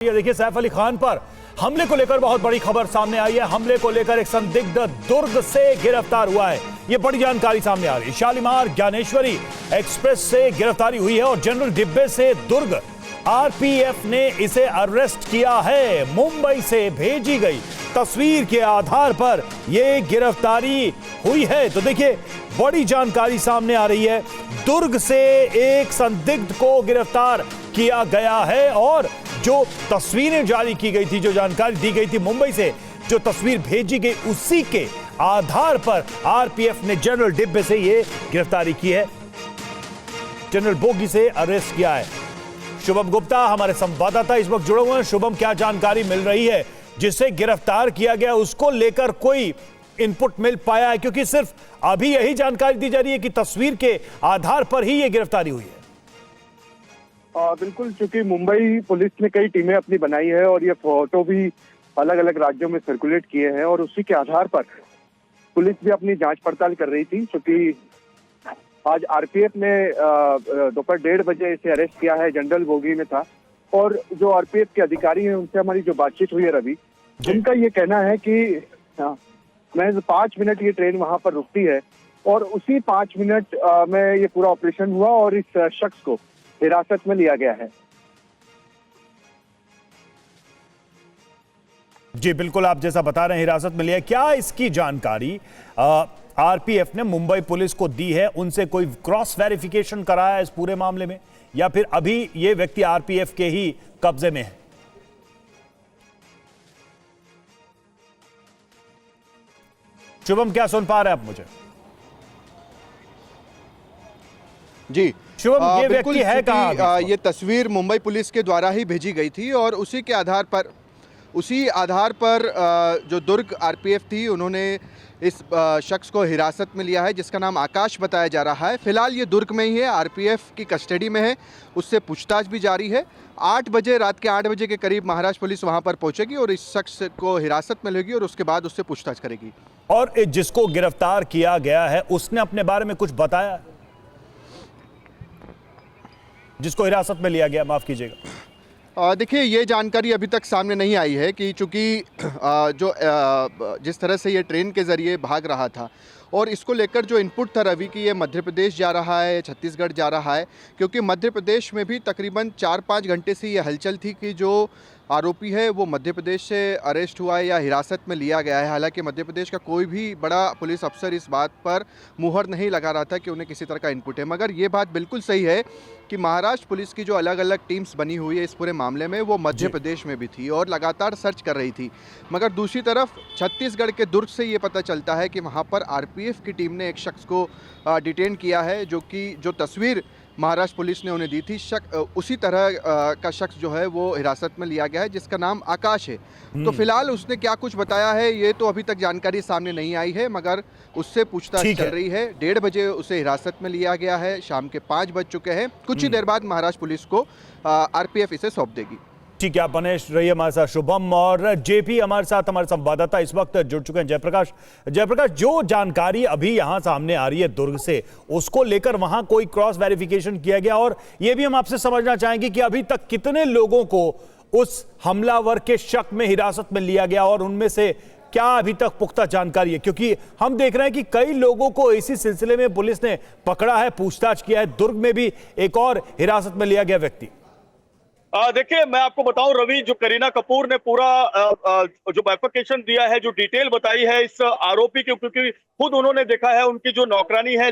ये देखिए, सैफ अली खान पर हमले को लेकर बहुत बड़ी खबर सामने आई है। हमले को लेकर एक संदिग्ध दुर्ग से गिरफ्तार हुआ है। ये बड़ी जानकारी सामने आ रही है। शालीमार ज्ञानेश्वरी एक्सप्रेस से गिरफ्तारी हुई है और जनरल डिब्बे से दुर्ग आरपीएफ ने इसे अरेस्ट किया है। मुंबई से भेजी गई तस्वीर के आधार पर यह गिरफ्तारी हुई है। तो देखिए, बड़ी जानकारी सामने आ रही है। दुर्ग से एक संदिग्ध को गिरफ्तार किया गया है और जो तस्वीरें जारी की गई थी, जो जानकारी दी गई थी मुंबई से, जो तस्वीर भेजी गई, उसी के आधार पर आरपीएफ ने जनरल डिब्बे से यह गिरफ्तारी की है। जनरल बोगी से अरेस्ट किया है। शुभम गुप्ता हमारे संवाददाता इस वक्त जुड़े हुए हैं। शुभम, क्या जानकारी मिल रही है? जिसे गिरफ्तार किया गया उसको लेकर कोई इनपुट मिल पाया है? क्योंकि सिर्फ अभी यही जानकारी दी जा रही है कि तस्वीर के आधार पर ही यह गिरफ्तारी हुई है। बिल्कुल, क्योंकि मुंबई पुलिस ने कई टीमें अपनी बनाई है और ये फोटो भी अलग अलग राज्यों में सर्कुलेट किए हैं और उसी के आधार पर पुलिस भी अपनी जांच पड़ताल कर रही थी। क्योंकि आज आरपीएफ ने दोपहर 1:30 बजे इसे अरेस्ट किया है। जनरल बोगी में था और जो आरपीएफ के अधिकारी हैं उनसे हमारी जो बातचीत हुई है रवि, उनका ये कहना है कि महज 5 मिनट ये ट्रेन वहां पर रुकती है और उसी 5 मिनट में ये पूरा ऑपरेशन हुआ और इस शख्स को हिरासत में लिया गया है। जी बिल्कुल, आप जैसा बता रहे हैं हिरासत में लिया। क्या इसकी जानकारी आरपीएफ ने मुंबई पुलिस को दी है? उनसे कोई क्रॉस वेरिफिकेशन कराया है इस पूरे मामले में, या फिर अभी ये व्यक्ति आरपीएफ के ही कब्जे में है? शुभम, क्या सुन पा रहे हैं आप मुझे? जी शुभम, ये व्यक्ति है कहां? ये तस्वीर मुंबई पुलिस के द्वारा ही भेजी गई थी और उसी आधार पर जो दुर्ग आरपीएफ थी उन्होंने इस शख्स को हिरासत में लिया है, जिसका नाम आकाश बताया जा रहा है। फिलहाल ये दुर्ग में ही है, आरपीएफ की कस्टडी में है। उससे पूछताछ भी जारी है। 8 बजे, रात के 8 बजे के करीब महाराष्ट्र पुलिस वहां पर पहुंचेगी और इस शख्स को हिरासत में लेगी और उसके बाद उससे पूछताछ करेगी। और जिसको गिरफ्तार किया गया है उसने अपने बारे में कुछ बताया? जिसको हिरासत में लिया गया, माफ कीजिएगा। देखिए, ये जानकारी अभी तक सामने नहीं आई है कि चूंकि जिस तरह से ये ट्रेन के ज़रिए भाग रहा था और इसको लेकर जो इनपुट था रवि कि ये मध्य प्रदेश जा रहा है, छत्तीसगढ़ जा रहा है, क्योंकि मध्य प्रदेश में भी तकरीबन 4-5 घंटे से ये हलचल थी कि जो आरोपी है वो मध्य प्रदेश से अरेस्ट हुआ है या हिरासत में लिया गया है। हालांकि मध्य प्रदेश का कोई भी बड़ा पुलिस अफसर इस बात पर मुहर नहीं लगा रहा था कि उन्हें किसी तरह का इनपुट है। मगर ये बात बिल्कुल सही है कि महाराष्ट्र पुलिस की जो अलग अलग टीम्स बनी हुई है इस पूरे मामले में, वो मध्य प्रदेश में भी थी और लगातार सर्च कर रही थी। मगर दूसरी तरफ छत्तीसगढ़ के दुर्ग से ये पता चलता है कि वहाँ पर आरपीएफ की टीम ने एक शख्स को डिटेन किया है, जो तस्वीर महाराष्ट्र पुलिस ने उन्हें दी थी। उसी तरह का शख्स जो है वो हिरासत में लिया गया है, जिसका नाम आकाश है। तो फिलहाल उसने क्या कुछ बताया है ये तो अभी तक जानकारी सामने नहीं आई है, मगर उससे पूछताछ चल रही है। 1:30 बजे उसे हिरासत में लिया गया है। शाम के 5 बज चुके हैं। कुछ ही देर बाद महाराष्ट्र पुलिस को आरपीएफ इसे सौंप देगी। ठीक है, आप बने रहिए हमारे साथ। शुभम और जेपी हमारे साथ, हमारे संवाददाता इस वक्त जुड़ चुके हैं। जयप्रकाश, जो जानकारी अभी यहां सामने आ रही है दुर्ग से, उसको लेकर वहां कोई क्रॉस वेरिफिकेशन किया गया? और यह भी हम आपसे समझना चाहेंगे कि अभी तक कितने लोगों को उस हमलावर के शक में हिरासत में लिया गया और उनमें से क्या अभी तक पुख्ता जानकारी है? क्योंकि हम देख रहे हैं कि कई लोगों को इसी सिलसिले में पुलिस ने पकड़ा है, पूछताछ किया है। दुर्ग में भी एक और हिरासत में लिया गया व्यक्ति। देखिए, मैं आपको बताऊं रवि, जो करीना कपूर ने पूरा जो बाइफरकेशन दिया है, जो डिटेल बताई है इस आरोपी की, क्योंकि खुद उन्होंने देखा है, उनकी जो नौकरानी है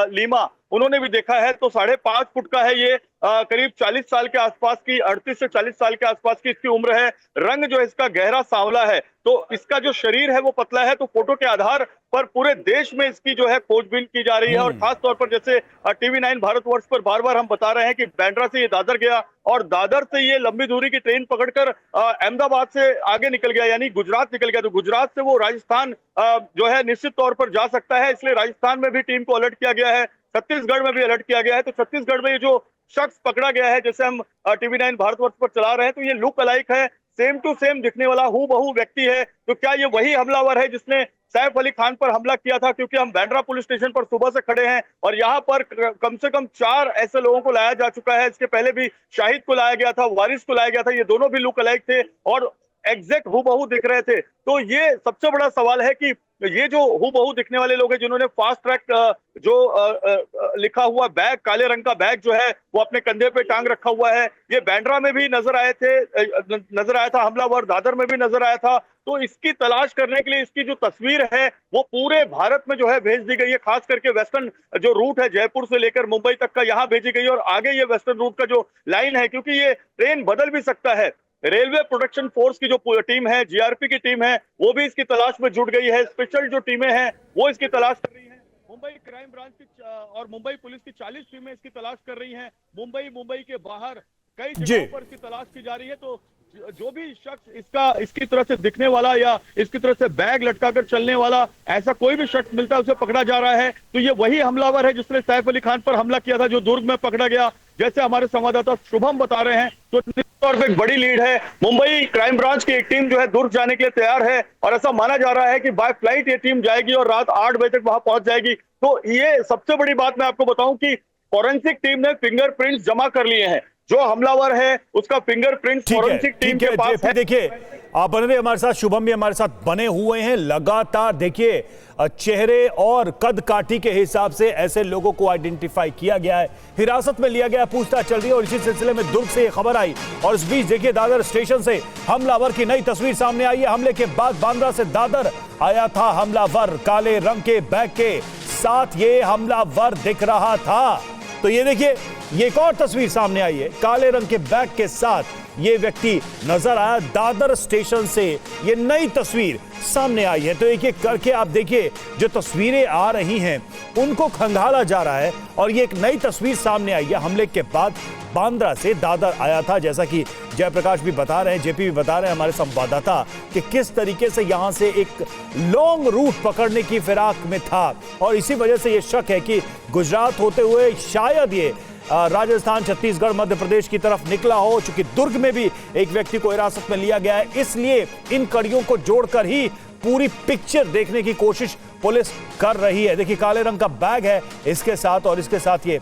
लीमा, उन्होंने भी देखा है। तो 5.5 फुट का है ये, करीब 40 साल के आसपास की, 38 से 40 साल के आसपास की इसकी उम्र है। रंग जो है इसका गहरा सांवला है, तो इसका जो शरीर है वो पतला है। तो फोटो के आधार पर पूरे देश में इसकी जो है खोजबीन की जा रही है। और खास तौर पर जैसे टीवी9 भारतवर्ष पर बार बार हम बता रहे हैं कि बांद्रा से ये दादर गया और दादर से ये लंबी दूरी की ट्रेन पकड़कर अहमदाबाद से आगे निकल गया, यानी गुजरात निकल गया। तो गुजरात से वो राजस्थान जो है निश्चित तौर पर जा सकता है, इसलिए राजस्थान में भी टीम को अलर्ट किया गया है, छत्तीसगढ़ में भी अलर्ट किया गया है। तो छत्तीसगढ़ में ये जो शख्स पकड़ा गया है, जैसे हम टीवी9 भारतवर्ष पर चला रहे हैं, तो ये लुक अलाइक है, सेम टू सेम दिखने वाला हूबहू व्यक्ति है। तो क्या ये वही हमलावर है जिसने सैफ अली खान पर हमला किया था, क्योंकि हम बांद्रा पुलिस स्टेशन पर सुबह से खड़े हैं और यहाँ पर कम से कम 4 ऐसे लोगों को लाया जा चुका है। इसके पहले भी शाहिद को लाया गया था, वारिस को लाया गया था, ये दोनों भी लुक अलाइक थे और एग्जैक्ट हूबहू दिख रहे थे। तो ये सबसे बड़ा सवाल है कि ये जो हूबहू दिखने वाले लोग हैं, जिन्होंने फास्ट ट्रैक जो लिखा हुआ बैग, काले रंग का बैग जो है वो अपने कंधे पे टांग रखा हुआ है, ये बांद्रा में भी नजर आया था हमलावर, दादर में भी नजर आया था। तो इसकी तलाश करने के लिए इसकी जो तस्वीर है वो पूरे भारत में जो है भेज दी गई है, खास करके वेस्टर्न जो रूट है जयपुर से लेकर मुंबई तक का यहाँ भेजी गई है और आगे ये वेस्टर्न रूट का जो लाइन है, क्योंकि ये ट्रेन बदल भी सकता है। रेलवे प्रोटेक्शन फोर्स की जो टीम है, जीआरपी की टीम है, वो भी इसकी तलाश में जुट गई है। स्पेशल जो टीमें हैं वो इसकी तलाश कर रही हैं। मुंबई क्राइम ब्रांच की और मुंबई पुलिस की 40 टीमें इसकी तलाश कर रही हैं। मुंबई के बाहर कई जगहों पर इसकी तलाश की जा रही है। तो जो भी शख्स इसकी तरह से दिखने वाला या इसकी तरह से बैग लटकाकर चलने वाला ऐसा कोई भी शख्स मिलता है उसे पकड़ा जा रहा है। तो ये वही हमलावर है जिसने सैफ अली खान पर हमला किया था, जो दुर्ग में पकड़ा गया, जैसे हमारे संवाददाता शुभम बता रहे हैं। तो निश्चित तौर पर एक बड़ी लीड है। मुंबई क्राइम ब्रांच की एक टीम जो है दुर्ग जाने के लिए तैयार है और ऐसा माना जा रहा है कि बाय फ्लाइट ये टीम जाएगी और रात 8 बजे तक वहां पहुंच जाएगी। तो ये सबसे बड़ी बात मैं आपको बताऊं कि फॉरेंसिक टीम ने फिंगरप्रिंट्स जमा कर लिए हैं। जो हमलावर है उसका फिंगरप्रिंट फॉरेंसिक टीम के पास है। देखिए, आप बने रहे हमारे साथ, शुभम भी हमारे साथ बने हुए हैं लगातार। देखिए, चेहरे और कद काठी के हिसाब से ऐसे लोगों को आइडेंटिफाई किया गया है, हिरासत में लिया गया, पूछताछ चल रही है और इसी सिलसिले में दुर्ग से खबर आई और इस बीच देखिए दादर स्टेशन से हमलावर की नई तस्वीर सामने आई है। हमले के बाद बांद्रा से दादर आया था हमलावर, काले रंग के बैग के साथ ये हमलावर दिख रहा था। तो ये देखिए, ये एक और तस्वीर सामने आई है, काले रंग के बैग के साथ ये व्यक्ति नजर आया दादर स्टेशन से। ये नई तस्वीर सामने आई है। तो एक एक करके आप देखिए, जो तस्वीरें आ रही हैं उनको खंगाला जा रहा है और ये एक नई तस्वीर सामने आई है। हमले के बाद बांद्रा से दादर आया था, जैसा कि जयप्रकाश भी बता रहे हैं, जेपी भी बता रहे हैं हमारे संवाददाता, कि किस तरीके से यहां से एक लॉन्ग रूट पकड़ने की फिराक में था और इसी वजह से ये शक है कि गुजरात होते हुए शायद ये राजस्थान, छत्तीसगढ़, मध्य प्रदेश की तरफ निकला हो। चूंकि दुर्ग में भी एक व्यक्ति को हिरासत में लिया गया है, इसलिए इन कड़ियों को जोड़कर ही पूरी पिक्चर देखने की कोशिश पुलिस कर रही है। देखिए, काले रंग का बैग है इसके साथ और इसके साथ ये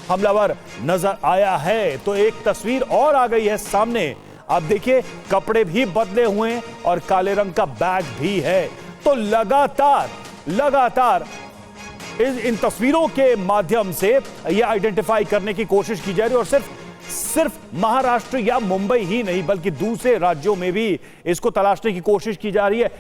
हमलावर नजर आया है। तो एक तस्वीर और आ गई है सामने, आप देखिए, कपड़े भी बदले हुए हैं और काले रंग का बैग भी है। तो लगातार इन तस्वीरों के माध्यम से यह आइडेंटिफाई करने की कोशिश की जा रही है और सिर्फ महाराष्ट्र या मुंबई ही नहीं बल्कि दूसरे राज्यों में भी इसको तलाशने की कोशिश की जा रही है।